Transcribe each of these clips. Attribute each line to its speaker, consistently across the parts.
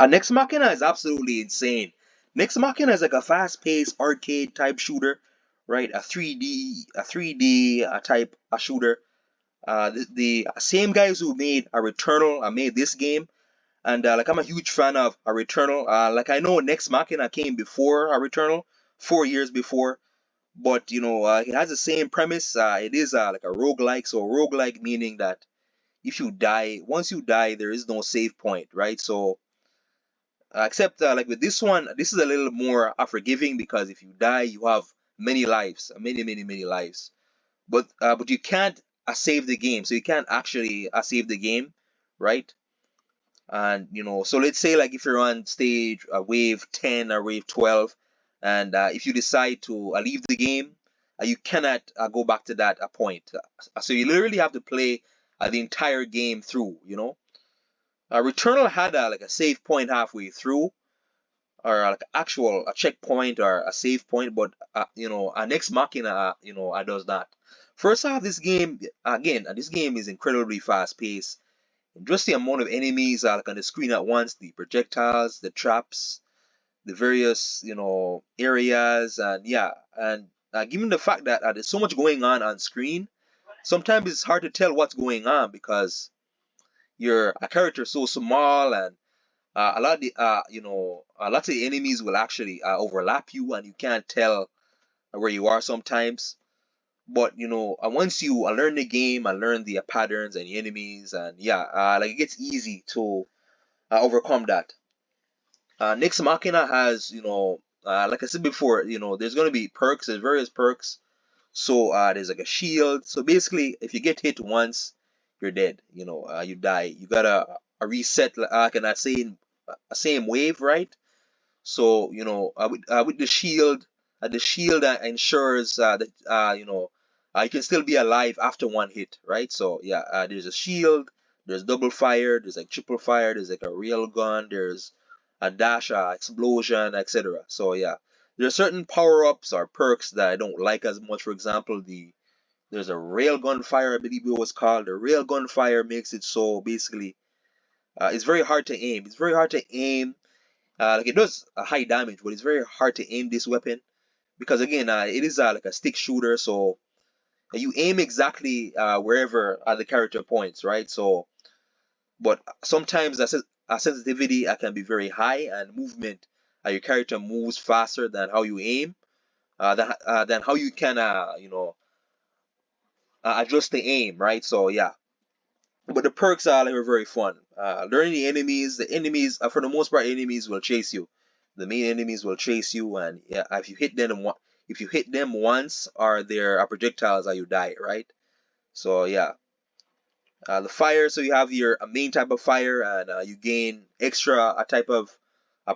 Speaker 1: Nex Machina is absolutely insane. Nex Machina is like a fast-paced arcade type shooter, right? A 3D type a shooter. The same guys who made a Returnal made this game, and like I'm a huge fan of a Returnal. Like I know Nex Machina came before a Returnal, 4 years before, but it has the same premise. It is like a roguelike, so roguelike meaning that if you die, once you die, there is no save point, right? So except like with this one, this is a little more forgiving because if you die, you have many lives, many lives. But you can't save the game, so you can't actually save the game, right? And so let's say like if you're on stage wave 10 or wave 12, and if you decide to leave the game, you cannot go back to that point. So you literally have to play the entire game through. Returnal had like a save point halfway through, or like actual a checkpoint or a save point, but a Nex Machina, does not. First off, this game again, this game is incredibly fast paced. Just the amount of enemies like on the screen at once, the projectiles, the traps, the various areas, and yeah, and given the fact that there's so much going on screen, sometimes it's hard to tell what's going on because your a character is so small, and a lot of the lots of the enemies will actually overlap you, and you can't tell where you are sometimes. But once you learn the game and learn the patterns and the enemies, and yeah, like it gets easy to overcome that. Nex Machina has, like I said before, there's gonna be perks. There's various perks. So there's like a shield. So basically, if you get hit once, you're dead. You die. You gotta reset, like in that same wave, right? So with the shield ensures that you can still be alive after one hit, right? So yeah, there's a shield, there's double fire, there's like triple fire, there's like a rail gun, there's a dash, explosion, etc. So yeah, there are certain power ups or perks that I don't like as much. For example, there's a railgun fire, I believe it was called. The railgun fire makes it so basically it's very hard to aim. It's very hard to aim. Like it does a high damage, but it's very hard to aim this weapon because again, it is like a stick shooter, so you aim exactly wherever the character points, right? So, but sometimes a sensitivity can be very high, and movement, your character moves faster than how you aim, than how you can, adjust the aim, right? So yeah, but the perks are like, very fun. Learning the enemies, for the most part, enemies will chase you. The main enemies will chase you, and yeah, if you hit them once, or their projectiles, you die, right? So yeah, the fire. So you have your main type of fire, and you gain extra a type of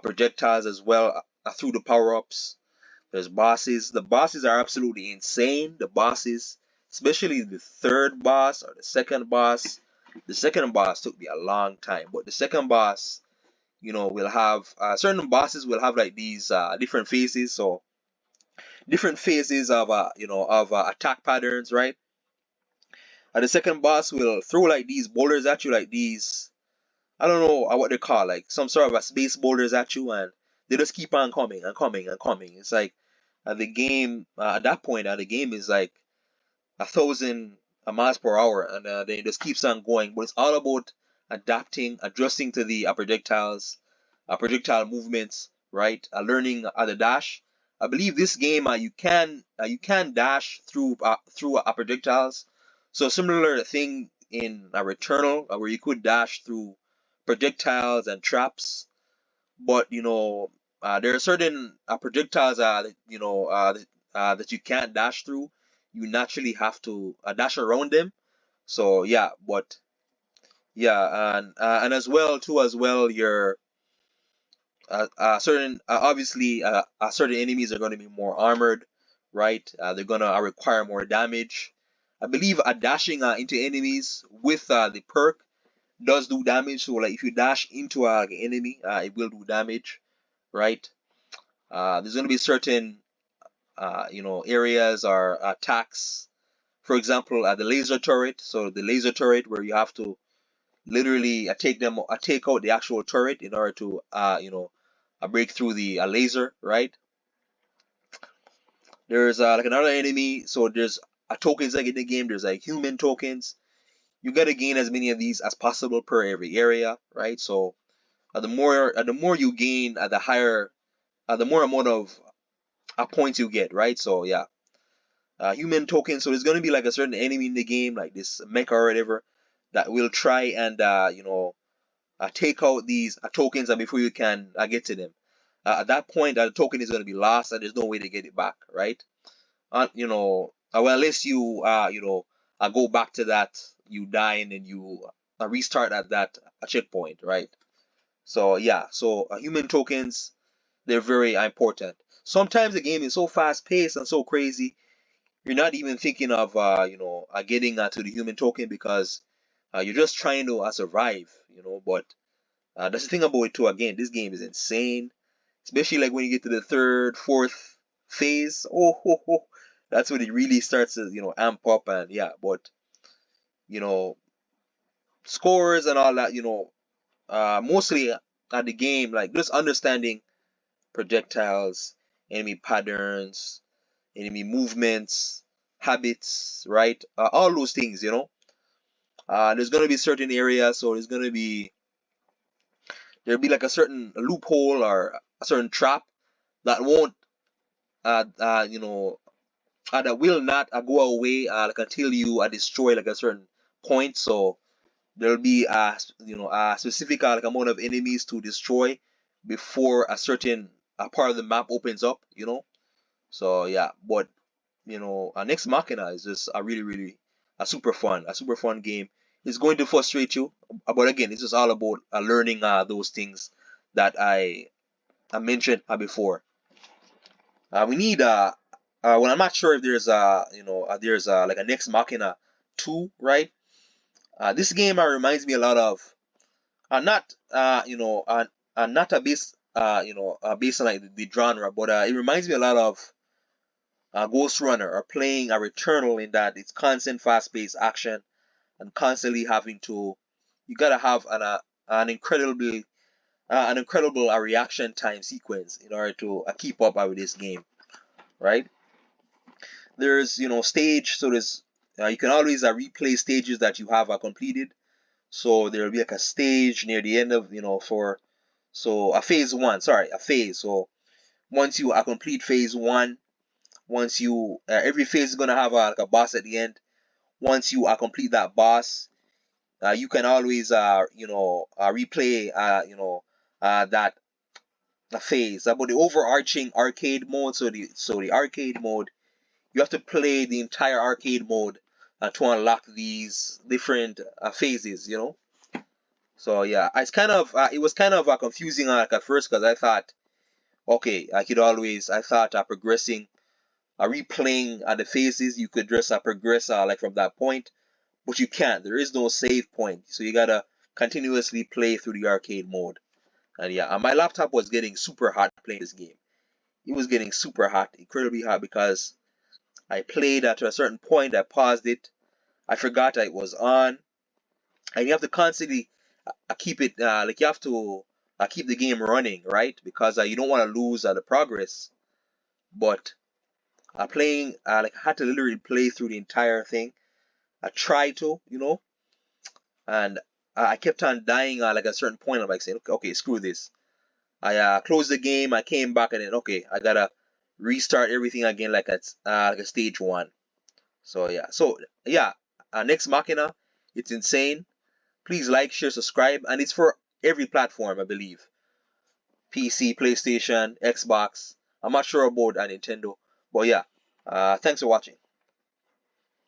Speaker 1: projectiles as well through the power ups. There's bosses. The bosses are absolutely insane. The bosses, especially the third boss or the second boss. The second boss took me a long time, but the second boss, will have certain bosses will have like these different phases. So different phases of attack patterns, right? And the second boss will throw like these boulders at you, like these, I don't know what they call, like some sort of a space boulders at you, and they just keep on coming and coming and coming. It's like the game at that point, the game is like 1,000 miles per hour, and then it just keeps on going. But it's all about adapting, adjusting to the projectiles, projectile movements, right? Learning the dash. I believe this game you can dash through projectiles. So similar thing in a Returnal where you could dash through projectiles and traps, but there are certain projectiles that you can't dash through. You naturally have to dash around them. So yeah, but yeah, and as well too, as well, your certain obviously certain enemies are going to be more armored, right? They're gonna require more damage. I believe dashing into enemies with the perk does do damage. So like if you dash into an enemy, it will do damage, right? There's going to be certain areas or attacks. For example, the laser turret. So the laser turret where you have to literally I take out the actual turret in order to break through the laser, right? There's like another enemy, so there's tokens like in the game. There's like human tokens. You gotta gain as many of these as possible per every area, right? So the more you gain, the higher, the more amount of points you get, right? So yeah, human tokens. So there's gonna be like a certain enemy in the game, like this mecha or whatever, that will try and take out these tokens and before you can get to them. At that point, the token is gonna be lost and there's no way to get it back, right? Well, unless you go back to that, you die and then you restart at that checkpoint, right? So yeah, so human tokens, they're very important. Sometimes the game is so fast paced and so crazy, you're not even thinking of getting to the human token because you're just trying to survive, But that's the thing about it too. Again, this game is insane, especially like when you get to the third, fourth phase. Oh, ho, ho, that's when it really starts to amp up and yeah. But you know scores and all that. Mostly at the game, like just understanding projectiles, enemy patterns, enemy movements, habits, right? All those things. There's gonna be certain areas, so there'll be like a certain loophole or a certain trap that won't uh, uh, you know that will not go away like until you destroy like a certain point. So there'll be a specific like amount of enemies to destroy before a certain part of the map opens up. So yeah, but Nex Machina is just a really really a super fun game. It's going to frustrate you, but again, it's just all about learning those things that I mentioned before. We need well, I'm not sure if there's there's like a Nex Machina 2, right? This game reminds me a lot of not not a based on like the genre, but it reminds me a lot of Ghost Runner or playing a Returnal in that it's constant fast-paced action and constantly having to you gotta have an incredible reaction time sequence in order to keep up with this game, right? There's stage, so there's you can always replay stages that you have completed. So there'll be like a stage near the end of for so a phase one, sorry, a phase. So once you complete phase one, once you every phase is gonna have like a boss at the end. Once you complete that boss, you can always replay that phase. But the overarching arcade mode, so the arcade mode, you have to play the entire arcade mode to unlock these different phases. So yeah, it was kind of confusing like at first because I thought okay, I thought progressing replaying the phases you could just progress like from that point, but you can't. There is no save point, so you gotta continuously play through the arcade mode. And yeah, my laptop was getting super hot playing this game. It was getting super hot, incredibly hot, because I played to a certain point, I paused it, I forgot that it was on, and you have to constantly keep it like you have to keep the game running, right? Because you don't want to lose the progress. But playing like I had to literally play through the entire thing. I tried to, and I kept on dying like at a certain point. I'm like saying, okay, screw this. I closed the game. I came back and then okay, I gotta restart everything again like a stage one. So yeah, Nex Machina, it's insane. Please like, share, subscribe, and it's for every platform, I believe. PC, PlayStation, Xbox. I'm not sure about Nintendo, but yeah. Thanks for watching.